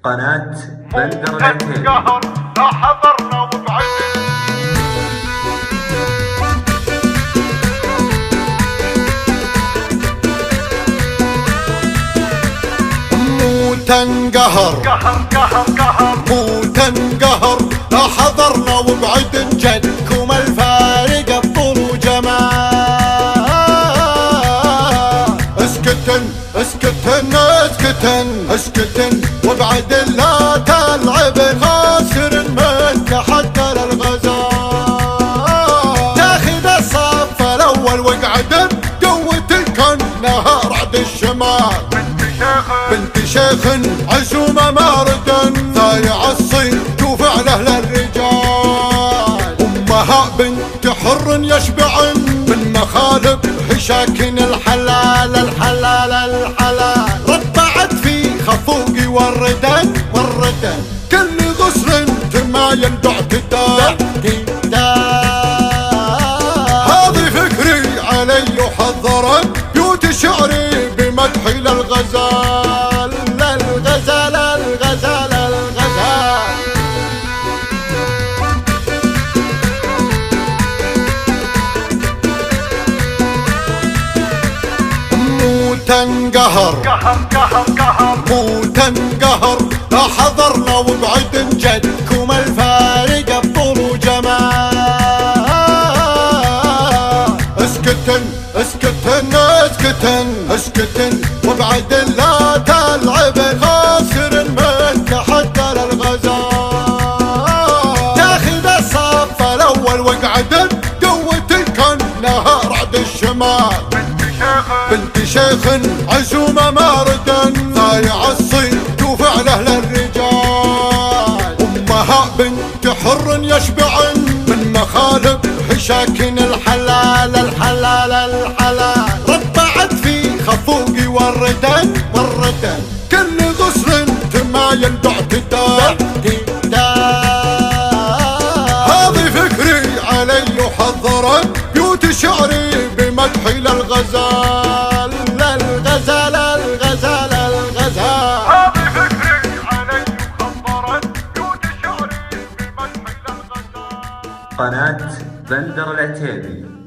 قناة بندر العتيبي. قهر لا حضرنا وبعدين مو تنقهر مو تنقهر لا حضرنا وبعد جدكم الفارق الطول وجمال. اسكتن وبعد لا تلعب خاسر من تحدى للغزال. تاخذ الصف الاول واقعد بقوتك كانها رعد الشمال. بنت شيخ عزومة ماردا ضايع الصيت وفعله للرجال. امها بنت حر يشبعن من مخالب هشاكن الحلال ربعت في خفوقي والردن كل غصن تمايل باعتدال. هذه فكري علي وحضرت بيوت شعري بمدحي للغزال. مو تنقهر لا حضرنا وبعد جدكم الفارق الطول وجمال. اسكتن وبعد لا تلعب خاسر من تحدى للغزال. تاخذ الصف الاول واقعد بقوتك كانها رعد الشمال. بنت شيخ عزومة ماردا ضايع الصيت وفعله للرجال. امها بنت حر يشبعن من مخالب هشاكن الحلال ربعت في خفوقي والردن كل غصن تمايل باعتدال. هذه فكري علي وحضرت بيوت شعري بمدحي للغزال. هذه فكري علي وخبرت بيوت شعري بمدحي للغزال. قناة بندر العتيبي.